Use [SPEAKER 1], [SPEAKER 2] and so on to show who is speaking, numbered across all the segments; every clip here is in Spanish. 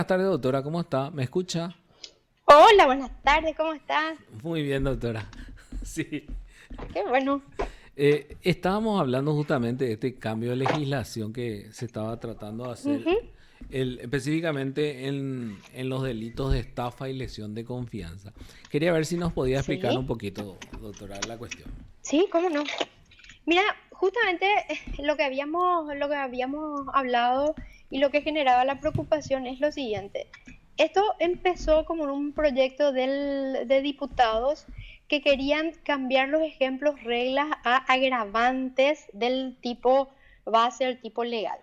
[SPEAKER 1] tardes, doctora. ¿Cómo está? ¿Me escucha?
[SPEAKER 2] Hola, buenas tardes, ¿cómo estás?
[SPEAKER 1] Muy bien, doctora. Sí.
[SPEAKER 2] Qué bueno.
[SPEAKER 1] Estábamos hablando justamente de este cambio de legislación que se estaba tratando de hacer,
[SPEAKER 2] Ujú.
[SPEAKER 1] específicamente en los delitos de estafa y lesión de confianza. Quería ver si nos podía explicar un
[SPEAKER 2] Sí,
[SPEAKER 1] poquito, doctora, la cuestión.
[SPEAKER 2] sí, cómo no. Mira, justamente lo que habíamos hablado y lo que generaba la preocupación es lo siguiente. Esto empezó como en un proyecto de diputados que querían cambiar los ejemplos reglas a agravantes del tipo base, el tipo legal.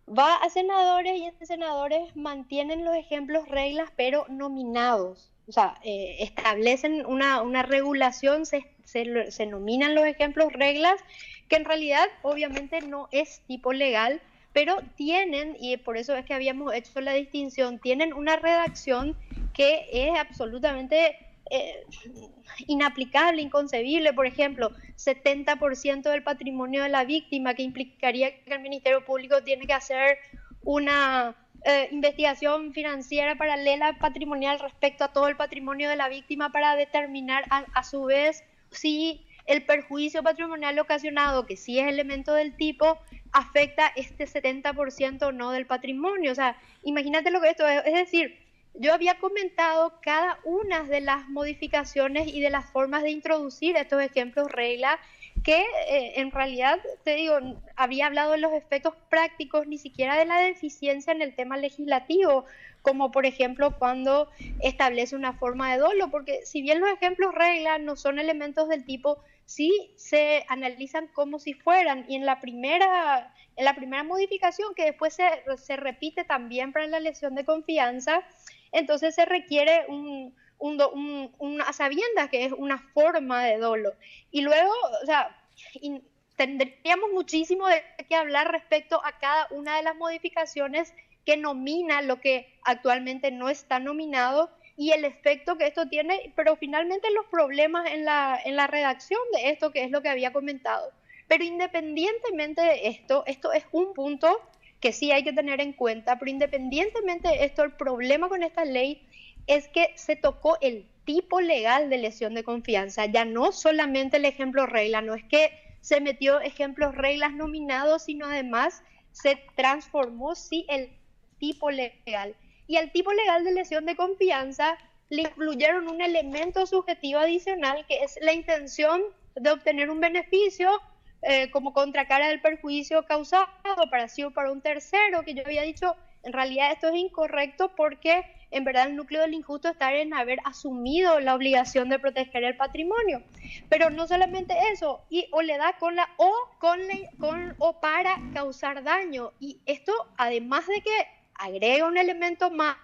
[SPEAKER 2] Va a senadores y entre senadores mantienen los ejemplos reglas, pero nominados. O sea, establecen una regulación, se nominan los ejemplos reglas, que en realidad obviamente no es tipo legal, pero tienen, y por eso es que habíamos hecho la distinción, tienen una redacción que es absolutamente eh, inaplicable, inconcebible. Por ejemplo, 70% del patrimonio de la víctima, que implicaría que el Ministerio Público tiene que hacer una investigación financiera paralela patrimonial respecto a todo el patrimonio de la víctima para determinar a su vez si el perjuicio patrimonial ocasionado, que sí es elemento del tipo, afecta este 70% o no del patrimonio. O sea, imagínate lo que esto es decir, yo había comentado cada una de las modificaciones y de las formas de introducir estos ejemplos regla que en realidad, te digo, había hablado de los efectos prácticos, ni siquiera de la deficiencia en el tema legislativo, como por ejemplo cuando establece una forma de dolo, porque si bien los ejemplos regla no son elementos del tipo, sí se analizan como si fueran, y en la primera modificación, que después se repite también para la lesión de confianza, entonces se requiere a sabiendas que es una forma de dolo. Y luego, o sea, tendríamos muchísimo de qué hablar respecto a cada una de las modificaciones que nomina lo que actualmente no está nominado y el efecto que esto tiene, pero finalmente los problemas en la redacción de esto, que es lo que había comentado. Pero independientemente de esto es un punto que sí hay que tener en cuenta, pero independientemente de esto, el problema con esta ley es que se tocó el tipo legal de lesión de confianza, ya no solamente el ejemplo regla, no es que se metió ejemplos reglas nominados, sino además se transformó sí el tipo legal. Y al tipo legal de lesión de confianza le incluyeron un elemento subjetivo adicional que es la intención de obtener un beneficio como contracara del perjuicio causado para sí o para un tercero, que yo había dicho, en realidad esto es incorrecto porque en verdad el núcleo del injusto está en haber asumido la obligación de proteger el patrimonio. Pero no solamente eso, y o le da o para causar daño. Y esto, además de que agrega un elemento más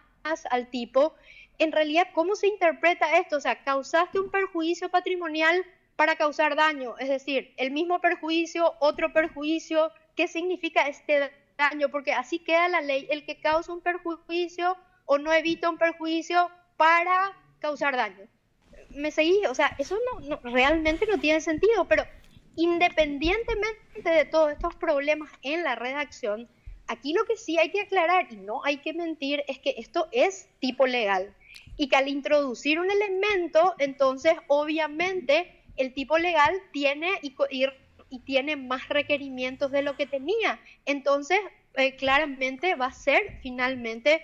[SPEAKER 2] al tipo, en realidad, ¿cómo se interpreta esto? O sea, causaste un perjuicio patrimonial para causar daño, es decir, el mismo perjuicio, otro perjuicio. ¿Qué significa este daño? Porque así queda la ley, el que causa un perjuicio o no evita un perjuicio para causar daño. ¿Me seguí? O sea, eso realmente no tiene sentido, pero independientemente de todos estos problemas en la redacción, aquí lo que sí hay que aclarar y no hay que mentir es que esto es tipo legal y que al introducir un elemento, entonces obviamente el tipo legal tiene y tiene más requerimientos de lo que tenía. Entonces, claramente va a ser finalmente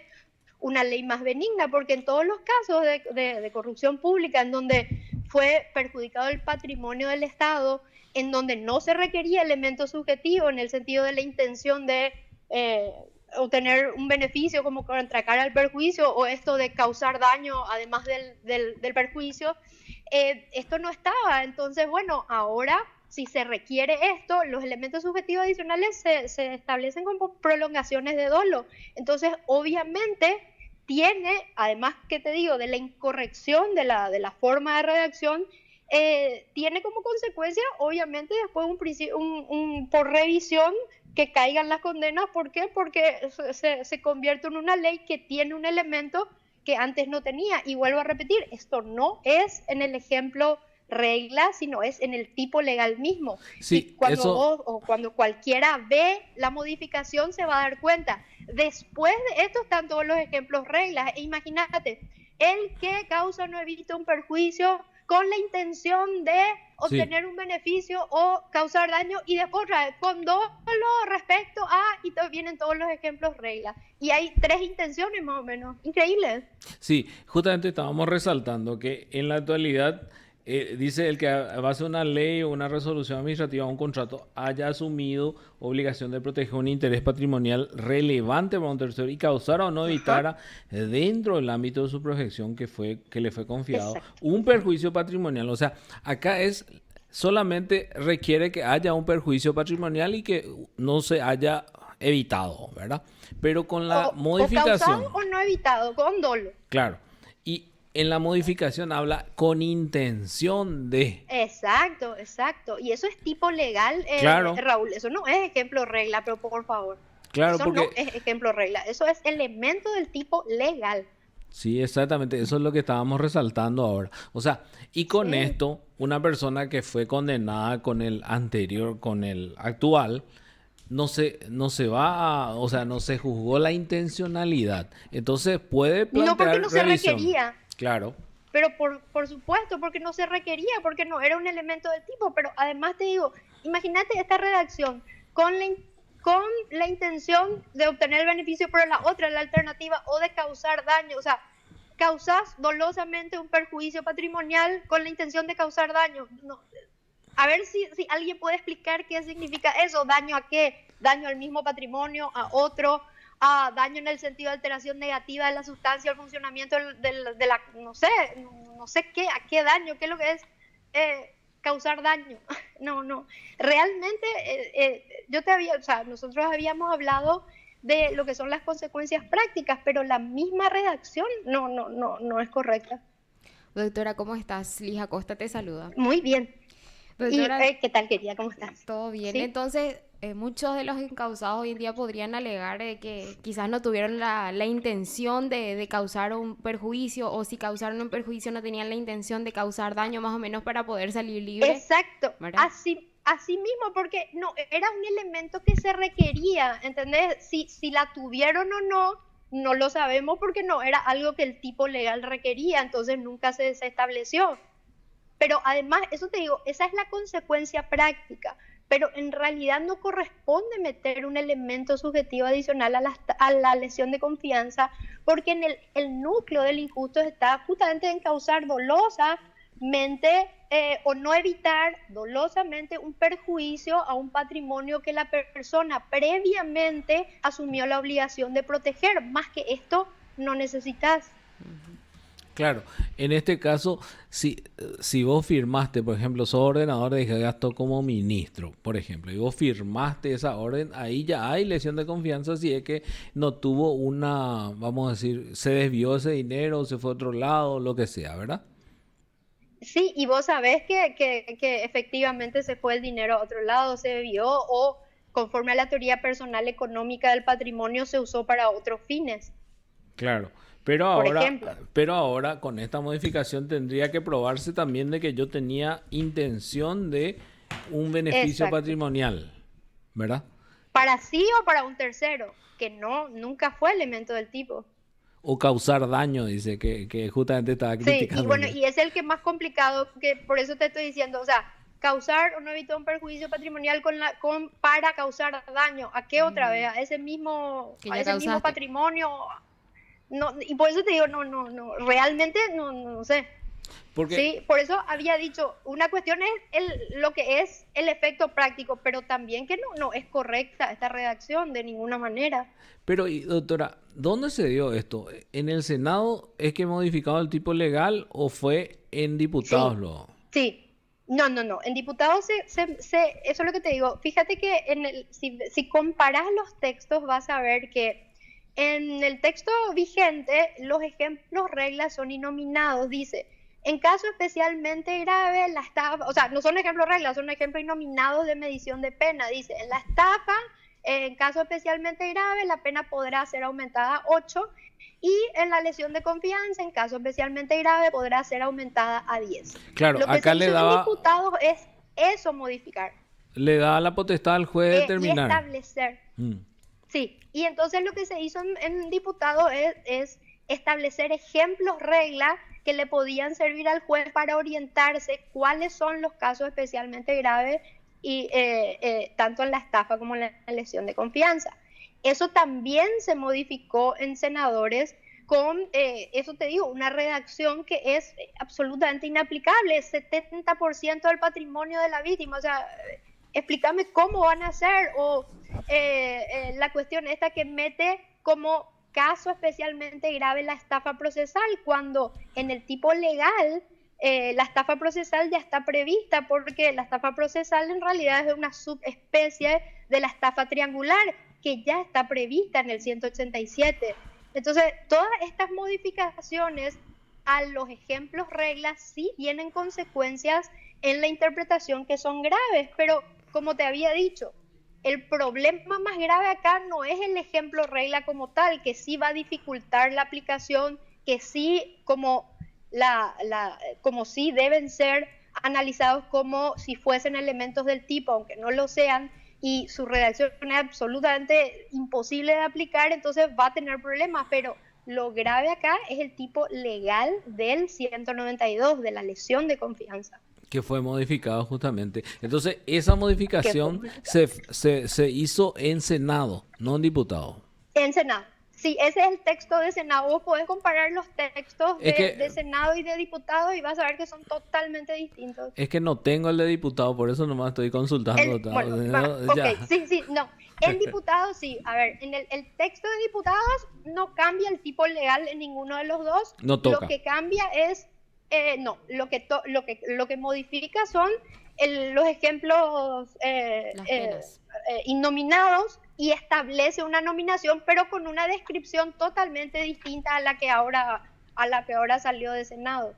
[SPEAKER 2] una ley más benigna, porque en todos los casos de corrupción pública en donde fue perjudicado el patrimonio del Estado, en donde no se requería elemento subjetivo en el sentido de la intención de eh, obtener un beneficio como contracara el perjuicio o esto de causar daño además del perjuicio, esto no estaba. Entonces, bueno, ahora si se requiere esto, los elementos subjetivos adicionales se establecen como prolongaciones de dolo. Entonces, obviamente, tiene, además que te digo, de la incorrección de la forma de redacción, tiene como consecuencia, obviamente, después por revisión que caigan las condenas. ¿Por qué? Porque se convierte en una ley que tiene un elemento que antes no tenía. Y vuelvo a repetir, esto no es en el ejemplo regla, sino es en el tipo legal mismo. Y
[SPEAKER 1] Sí,
[SPEAKER 2] cuando
[SPEAKER 1] eso,
[SPEAKER 2] vos o cuando cualquiera ve la modificación se va a dar cuenta. Después de esto están todos los ejemplos reglas. E imagínate, el que causa o no evita un perjuicio con la intención de
[SPEAKER 1] sí.
[SPEAKER 2] obtener un beneficio o causar daño y después otra vez, con dolo respecto a, y vienen todos los ejemplos reglas. Y hay tres intenciones más o menos. Increíble.
[SPEAKER 1] Sí, justamente estábamos resaltando que en la actualidad dice el que base una ley o una resolución administrativa o un contrato haya asumido obligación de proteger un interés patrimonial relevante para un tercero y causara o no
[SPEAKER 2] Ajá,
[SPEAKER 1] evitara dentro del ámbito de su protección que le fue confiado
[SPEAKER 2] exacto.
[SPEAKER 1] un perjuicio patrimonial. O sea, acá es solamente requiere que haya un perjuicio patrimonial y que no se haya evitado, ¿verdad? Pero con la
[SPEAKER 2] O causado
[SPEAKER 1] modificación.
[SPEAKER 2] o no evitado, con dolo.
[SPEAKER 1] Claro. Y en la modificación habla con intención de.
[SPEAKER 2] Exacto, exacto. Y eso es tipo legal,
[SPEAKER 1] Claro,
[SPEAKER 2] Raúl. Eso no es ejemplo regla, pero por favor.
[SPEAKER 1] claro,
[SPEAKER 2] Eso no
[SPEAKER 1] porque
[SPEAKER 2] es ejemplo regla. Eso es elemento del tipo legal.
[SPEAKER 1] sí, exactamente, eso es lo que estábamos resaltando ahora. O sea, y con
[SPEAKER 2] Sí.
[SPEAKER 1] esto, una persona que fue condenada con el anterior, con el actual, no se va a, o sea, no se juzgó la intencionalidad. Entonces puede
[SPEAKER 2] No porque
[SPEAKER 1] plantear
[SPEAKER 2] no se
[SPEAKER 1] revisión.
[SPEAKER 2] requería,
[SPEAKER 1] Claro,
[SPEAKER 2] pero por supuesto, porque no se requería, porque no era un elemento del tipo. Pero además te digo, imagínate esta redacción con con la intención de obtener el beneficio, pero la otra, la alternativa, o de causar daño. O sea, causas dolosamente un perjuicio patrimonial con la intención de causar daño. No, a ver si alguien puede explicar qué significa eso, daño a qué, daño al mismo patrimonio, a otro, a daño en el sentido de alteración negativa de la sustancia, el funcionamiento de la, no sé, no sé qué, a qué daño, qué es lo que es causar daño. No, no, realmente yo te había, o sea, nosotros habíamos hablado de lo que son las consecuencias prácticas, pero la misma redacción no es correcta.
[SPEAKER 3] Doctora, ¿cómo estás? Liz Acosta te saluda.
[SPEAKER 2] Muy bien. ¿Y
[SPEAKER 3] Doctora,
[SPEAKER 2] qué tal, querida? ¿Cómo estás?
[SPEAKER 3] ¿todo bien?
[SPEAKER 2] ¿Sí?
[SPEAKER 3] Entonces, muchos de los encausados hoy en día podrían alegar que quizás no tuvieron la intención de causar un perjuicio, o si causaron un perjuicio no tenían la intención de causar daño, más o menos para poder salir libre,
[SPEAKER 2] Exacto,
[SPEAKER 3] ¿verdad?
[SPEAKER 2] así mismo, porque no, era un elemento que se requería, ¿entendés? Si la tuvieron o no, no lo sabemos porque no era algo que el tipo legal requería, entonces nunca se estableció. Pero además, eso te digo, esa es la consecuencia práctica, pero en realidad no corresponde meter un elemento subjetivo adicional a la lesión de confianza, porque en el núcleo del injusto está justamente en causar dolosamente o no evitar dolosamente un perjuicio a un patrimonio que la persona previamente asumió la obligación de proteger. Más que esto, no necesitas.
[SPEAKER 1] claro. En este caso, si vos firmaste, por ejemplo, sos ordenador de gasto como ministro, por ejemplo, y vos firmaste esa orden, ahí ya hay lesión de confianza si es que no tuvo una, vamos a decir, se desvió ese dinero, se fue a otro lado, lo que sea, ¿verdad?
[SPEAKER 2] Sí, y vos sabés que efectivamente se fue el dinero a otro lado, se vio o conforme a la teoría personal económica del patrimonio se usó para otros fines,
[SPEAKER 1] Claro, pero
[SPEAKER 2] por
[SPEAKER 1] ahora,
[SPEAKER 2] ejemplo.
[SPEAKER 1] pero ahora con esta modificación tendría que probarse también de que yo tenía intención de un beneficio
[SPEAKER 2] Exacto.
[SPEAKER 1] patrimonial, ¿verdad?
[SPEAKER 2] Para sí o para un tercero, que no, nunca fue elemento del tipo.
[SPEAKER 1] O causar daño, dice que justamente estaba
[SPEAKER 2] Sí, y
[SPEAKER 1] criticando
[SPEAKER 2] bueno,
[SPEAKER 1] yo.
[SPEAKER 2] y es el que más complicado, que por eso te estoy diciendo, o sea, causar o no evitar un perjuicio patrimonial para causar daño. ¿A qué otra vez?
[SPEAKER 3] Que
[SPEAKER 2] A
[SPEAKER 3] ya
[SPEAKER 2] ese mismo
[SPEAKER 3] causaste.
[SPEAKER 2] patrimonio. No, y por eso te digo, realmente no sé.
[SPEAKER 1] Porque,
[SPEAKER 2] Sí, por eso había dicho, una cuestión es lo que es el efecto práctico, pero también que no es correcta esta redacción de ninguna manera.
[SPEAKER 1] pero y, doctora, ¿dónde se dio esto? ¿En el Senado es que modificado el tipo legal o fue en diputados
[SPEAKER 2] Sí,
[SPEAKER 1] lo?
[SPEAKER 2] sí. No. En diputados eso es lo que te digo. Fíjate que si comparas los textos vas a ver que en el texto vigente los ejemplos reglas son innominados. Dice, en caso especialmente grave, la estafa, o sea, no son ejemplos reglas, son ejemplos innominados de medición de pena. Dice, en la estafa en caso especialmente grave, la pena podrá ser aumentada a 8 y en la lesión de confianza, en caso especialmente grave, podrá ser aumentada a 10.
[SPEAKER 1] Claro,
[SPEAKER 2] Lo que se
[SPEAKER 1] acá
[SPEAKER 2] hizo en diputados es eso modificar
[SPEAKER 1] le daba la potestad al juez de
[SPEAKER 2] y
[SPEAKER 1] determinar.
[SPEAKER 2] establecer.
[SPEAKER 1] Mm.
[SPEAKER 2] Sí, y entonces lo que se hizo en diputados es establecer ejemplos, reglas que le podían servir al juez para orientarse cuáles son los casos especialmente graves y tanto en la estafa como en la lesión de confianza. Eso también se modificó en senadores con, eso te digo, una redacción que es absolutamente inaplicable, 70% del patrimonio de la víctima, o sea, explícame cómo van a hacer, o la cuestión esta que mete como caso especialmente grave la estafa procesal, cuando en el tipo legal la estafa procesal ya está prevista, porque la estafa procesal en realidad es una subespecie de la estafa triangular que ya está prevista en el 187. Entonces, todas estas modificaciones a los ejemplos reglas sí tienen consecuencias en la interpretación que son graves, pero como te había dicho, el problema más grave acá no es el ejemplo regla como tal, que sí va a dificultar la aplicación, que sí como sí deben ser analizados como si fuesen elementos del tipo, aunque no lo sean, y su redacción es absolutamente imposible de aplicar, entonces va a tener problemas, pero lo grave acá es el tipo legal del 192, de la lesión de confianza.
[SPEAKER 1] Que fue modificado justamente. Entonces, esa modificación se hizo en Senado, no en diputado.
[SPEAKER 2] En Senado. Sí, ese es el texto de Senado. Vos podés comparar los textos de Senado y de diputado y vas a ver que son totalmente distintos.
[SPEAKER 1] Es que no tengo el de diputado, por eso nomás estoy consultando.
[SPEAKER 2] Ok, sí, no. En diputados sí. A ver, en el texto de diputados no cambia el tipo legal en ninguno de los dos.
[SPEAKER 1] No toca.
[SPEAKER 2] Lo que cambia es, no, lo que modifica son los ejemplos innominados y establece una nominación, pero con una descripción totalmente distinta a la que ahora salió de Senado.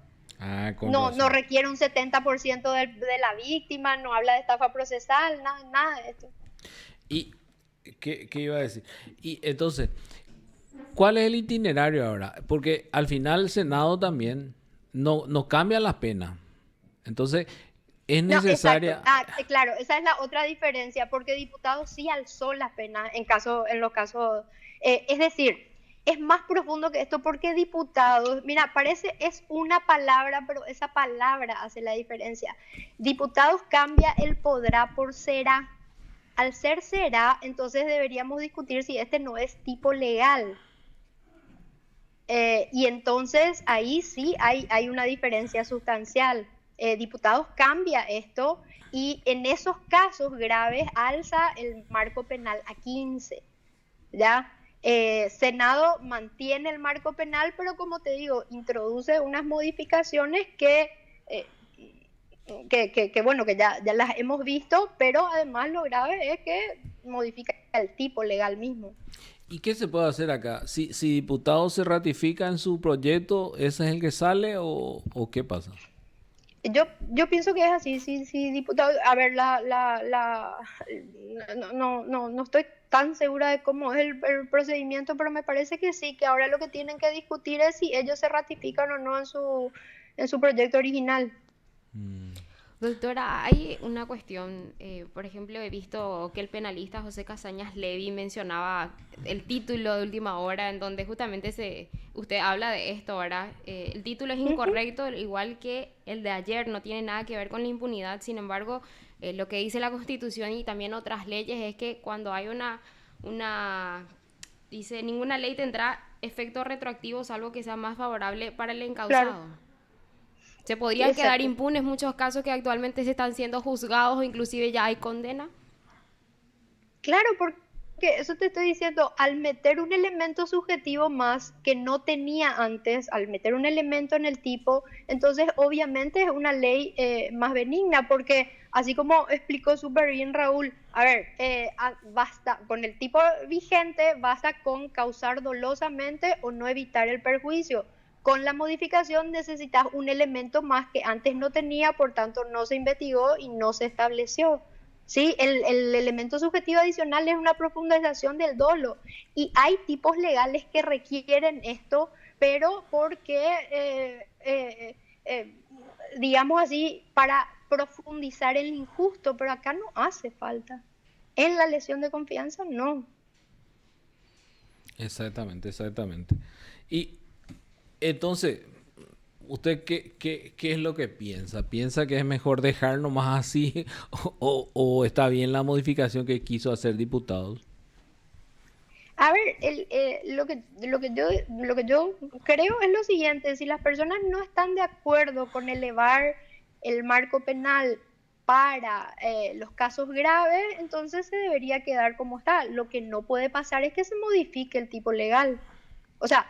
[SPEAKER 2] No requiere un 70% de la víctima, no habla de estafa procesal, nada de esto.
[SPEAKER 1] ¿Y qué iba a decir? Y entonces, ¿cuál es el itinerario ahora? Porque al final el Senado también no cambia las penas. Entonces, es necesaria...
[SPEAKER 2] claro, esa es la otra diferencia, porque diputados sí alzó las penas en los casos... es decir, es más profundo que esto, porque diputados, mira, es una palabra, pero esa palabra hace la diferencia. Diputados cambia el podrá por será. Al ser será, entonces deberíamos discutir si este no es tipo legal. Y entonces ahí sí hay una diferencia sustancial. Diputados cambia esto y en esos casos graves alza el marco penal a 15, ¿ya? Senado mantiene el marco penal, pero como te digo, introduce unas modificaciones que bueno, que ya las hemos visto, pero además lo grave es que modifica el tipo legal mismo.
[SPEAKER 1] ¿Y qué se puede hacer acá? Si diputado se ratifica en su proyecto, ¿ese es el que sale o qué pasa?
[SPEAKER 2] Yo pienso que es así, si diputado, a ver, no estoy tan segura de cómo es el procedimiento, pero me parece que sí, que ahora lo que tienen que discutir es si ellos se ratifican o no en su proyecto original.
[SPEAKER 3] Doctora, hay una cuestión, por ejemplo, he visto que el penalista José Casañas Levy mencionaba el título de última hora, en donde justamente usted habla de esto, ¿verdad? El título es incorrecto, igual que el de ayer, no tiene nada que ver con la impunidad. Sin embargo, lo que dice la Constitución y también otras leyes es que cuando hay dice, ninguna ley tendrá efecto retroactivo salvo que sea más favorable para el encausado.
[SPEAKER 2] Claro.
[SPEAKER 3] ¿Se podrían quedar impunes muchos casos que actualmente se están siendo juzgados o inclusive ya hay condena?
[SPEAKER 2] Claro, porque eso te estoy diciendo, al meter un elemento subjetivo más que no tenía antes, al meter un elemento en el tipo, entonces obviamente es una ley más benigna, porque así como explicó súper bien Raúl, a ver, basta, con el tipo vigente basta con causar dolosamente o no evitar el perjuicio. Con la modificación necesitas un elemento más que antes no tenía, por tanto no se investigó y no se estableció. O ¿sí? El elemento subjetivo adicional es una profundización del dolo y hay tipos legales que requieren esto, pero porque, digamos así, para profundizar el injusto, pero acá no hace falta. En la lesión de confianza, no.
[SPEAKER 1] Exactamente, exactamente. Y entonces, ¿usted qué es lo que piensa? ¿Piensa que es mejor dejar nomás así o está bien la modificación que quiso hacer diputados?
[SPEAKER 2] A ver, lo que yo creo es lo siguiente, si las personas no están de acuerdo con elevar el marco penal para los casos graves, entonces se debería quedar como está. Lo que no puede pasar es que se modifique el tipo legal. O sea,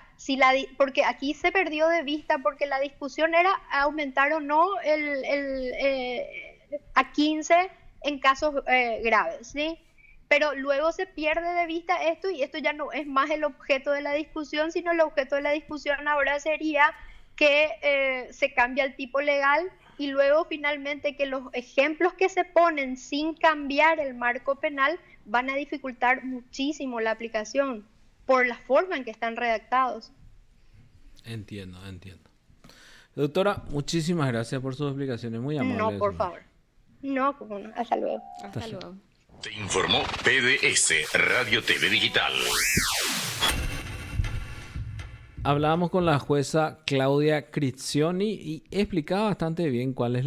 [SPEAKER 2] porque aquí se perdió de vista porque la discusión era aumentar o no a 15 en casos graves, ¿sí? Pero luego se pierde de vista esto y esto ya no es más el objeto de la discusión, sino el objeto de la discusión ahora sería que se cambia el tipo legal y luego finalmente que los ejemplos que se ponen sin cambiar el marco penal van a dificultar muchísimo la aplicación por la forma en que están redactados.
[SPEAKER 1] Entiendo, entiendo. Doctora, muchísimas gracias por sus explicaciones, muy
[SPEAKER 2] No,
[SPEAKER 1] amables.
[SPEAKER 2] por favor. No, como no. Hasta luego.
[SPEAKER 3] Hasta luego.
[SPEAKER 4] Te informó PDS Radio TV Digital.
[SPEAKER 1] Hablábamos con la jueza Claudia Crizioni y explicaba bastante bien cuál es